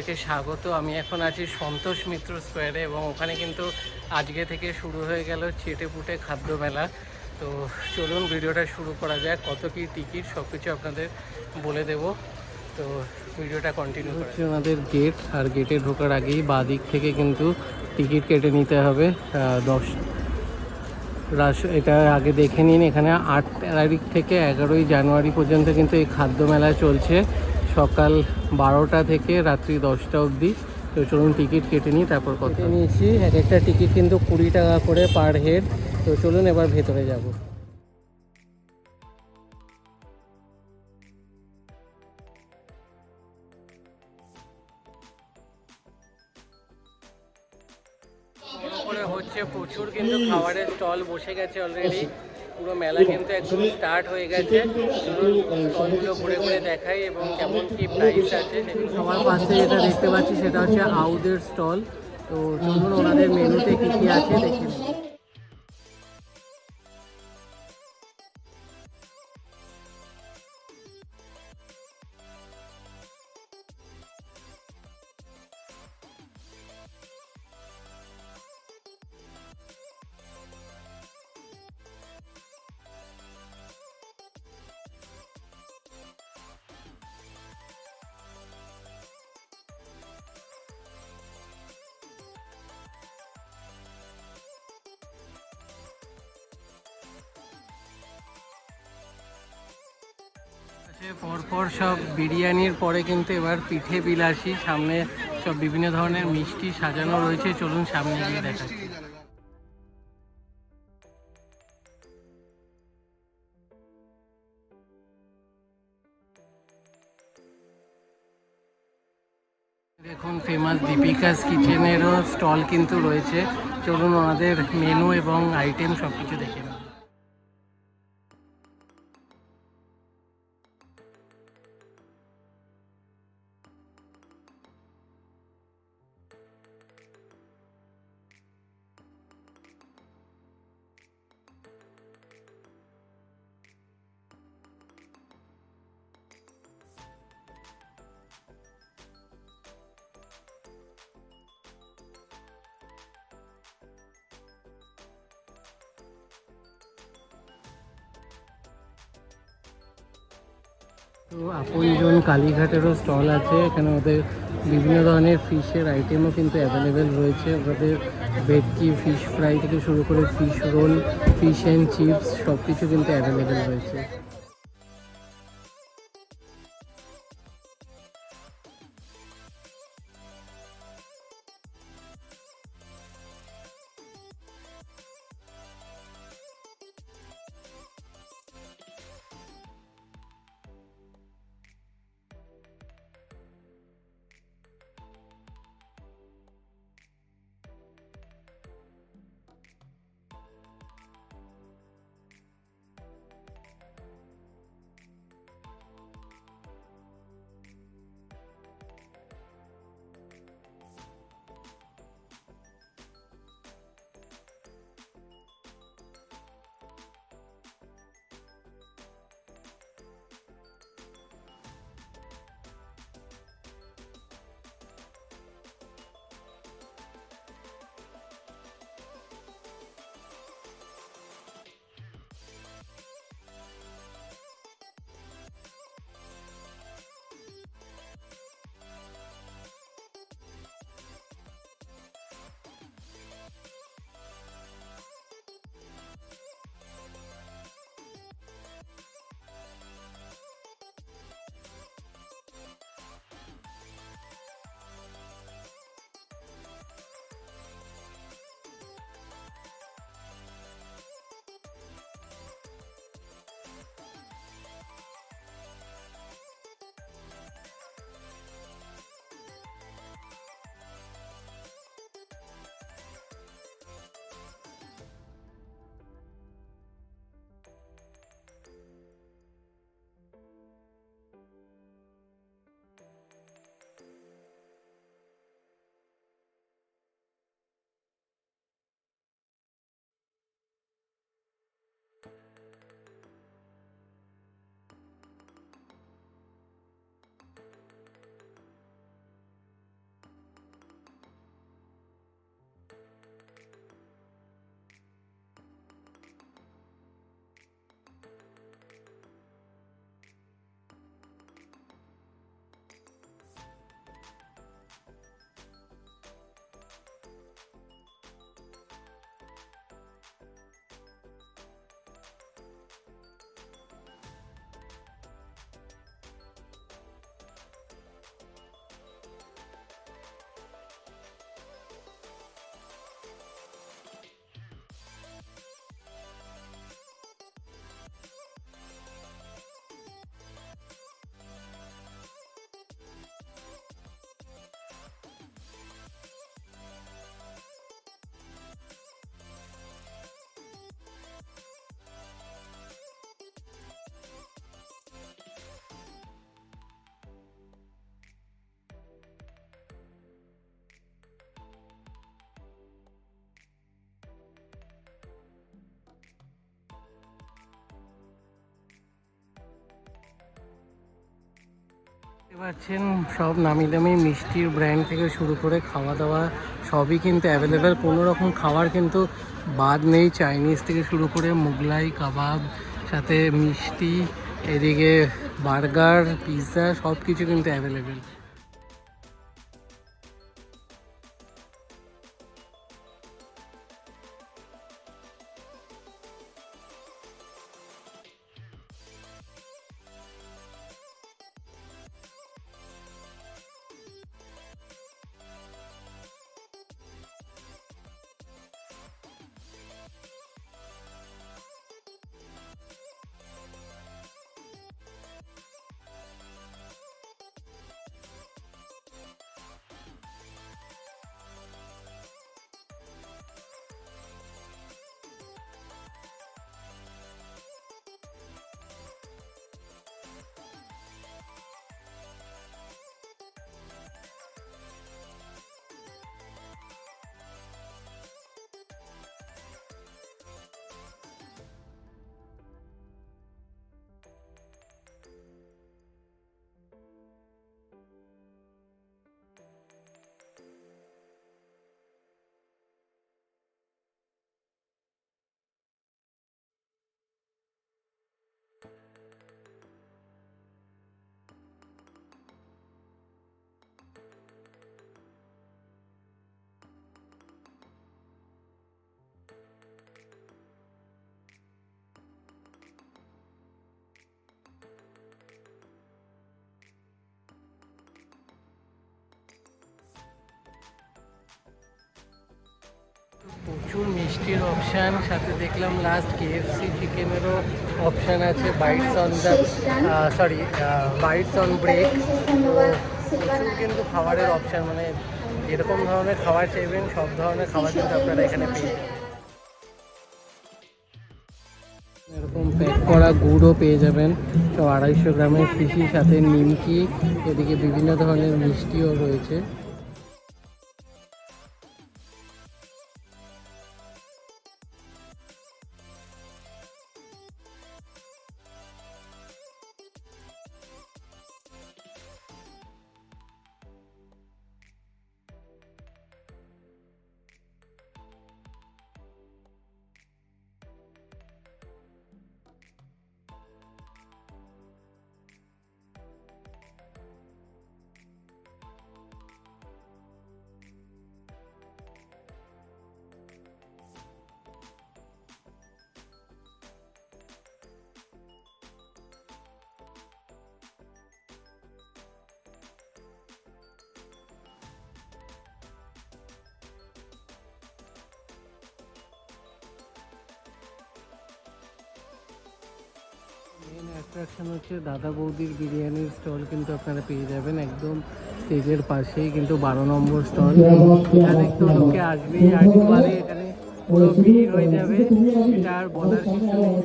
সবাইকে স্বাগত। আমি এখন আছি সন্তোষ মিত্র স্কোয়ারে এবং ওখানে কিন্তু আজকে থেকে শুরু হয়ে গেল চেটেপুটে খাদ্য মেলা। তো চলুন ভিডিওটা শুরু করা যাক। কত কি টিকিট সব কিছু আপনাদের বলে দেব। তো ভিডিওটা কন্টিনিউ হচ্ছে ওনাদের গেট, আর গেটে ঢোকার আগেই বাঁ দিক থেকে কিন্তু টিকিট কেটে নিতে হবে 10 এটা আগে দেখে নিন। এখানে 8 তারিখ থেকে 11ই জানুয়ারি পর্যন্ত কিন্তু এই খাদ্য মেলা চলছে, সকাল 12টা থেকে রাত্রি 10টা অবধি। তো চলুন টিকিট কেটে নিই, তারপর কেটে নিয়েছি। এক একটা টিকিট কিন্তু 20 টাকা করে পার হেড। তো চলুন এবার ভেতরে যাব। হচ্ছে প্রচুর কিন্তু খাবারের স্টল বসে গেছে অলরেডি। পুরো মেলা কিন্তু একদম স্টার্ট হয়ে গেছে। স্টলগুলো ঘুরে ঘুরে দেখাই এবং কেমন কি প্রাইস আছে। সবার পাশে যেটা দেখতে পাচ্ছি সেটা হচ্ছে আউদের স্টল। তো চলুন ওনাদের মেনুতে কী কী আছে দেখে নিই। পরপর সব বিরিয়ানির পরে কিন্তু এবার পিঠে বিলাসী, সামনে সব বিভিন্ন ধরনের মিষ্টি সাজানো রয়েছে। চলুন সামনে গিয়ে দেখাচ্ছি। দেখুন ফেমাস দীপিকাস কিচেনেরও স্টল কিন্তু রয়েছে। চলুন ওনাদের মেনু এবং আইটেম সব কিছু দেখে নিন। তো আপনজন কালীঘাটেরও স্টল আছে। এখানে ওদের বিভিন্ন ধরনের ফিশের আইটেমও কিন্তু অ্যাভেলেবেল রয়েছে। ওদের ভেটকি ফিশ ফ্রাই থেকে শুরু করে fish role, fish and chips সব কিছু কিন্তু অ্যাভেলেবেল রয়েছে। পাচ্ছেন সব নামি দামি মিষ্টির ব্র্যান্ড থেকে শুরু করে খাওয়া দাওয়া সবই কিন্তু অ্যাভেলেবেল, কোনো রকম খাবার কিন্তু বাদ নেই। চাইনিজ থেকে শুরু করে মোগলাই কাবাব, সাথে মিষ্টি, এদিকে বার্গার, পিৎজা সব কিছু কিন্তু অ্যাভেলেবেল। প্রচুর মিষ্টির অপশান, সাথে দেখলাম লাস্ট কেএফসি চিকেনেরও অপশান আছে, bites on the bites on break. তো প্রচুর কিন্তু খাবারের অপশান, মানে যেরকম ধরনের খাবার চাইবেন সব ধরনের খাবার কিন্তু আপনারা এখানে পেয়ে যাবেন। এরকম প্যাক করা গুড়ও পেয়ে যাবেন, তো 250 গ্রামের শিশি, সাথে নিমকি, এদিকে বিভিন্ন ধরনের মিষ্টিও রয়েছে। মেন অ্যাট্রাকশন হচ্ছে দাদা বৌদির বিরিয়ানির স্টল, কিন্তু আপনারা পেয়ে যাবেন একদম স্টেজের পাশেই, কিন্তু 12 নম্বর স্টল। এখানে তো লোকে আসবেই, একবারে এখানে পুরো ভিড় হয়ে যাবে, এটা আর বলার কিছু নেই।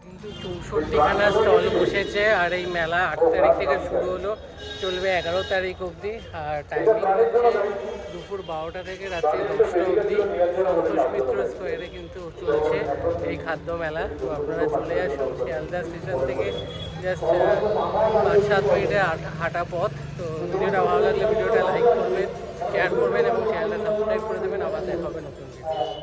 কিন্তু 64খানা স্টল বসেছে, আর এই মেলা 8 তারিখ থেকে শুরু হলো, চলবে 11 তারিখ অবধি। আর টাইমিং হচ্ছে দুপুর 12টা থেকে রাত্রি 10টা অবধি। সন্তোষ মিত্র স্কোয়ারে কিন্তু চলছে এই খাদ্য মেলা। তো আপনারা চলে আসুন, শিয়ালদা স্টেশন থেকে জাস্ট 5-7 মিনিটের হাঁটা পথ। তো ভিডিওটা ভালো লাগলে ভিডিওটা লাইক করবেন, শেয়ার করবেন এবং চ্যানেলটা সাবস্ক্রাইব করে দেবেন। আবার দেখা হবে নতুন ভিডিও।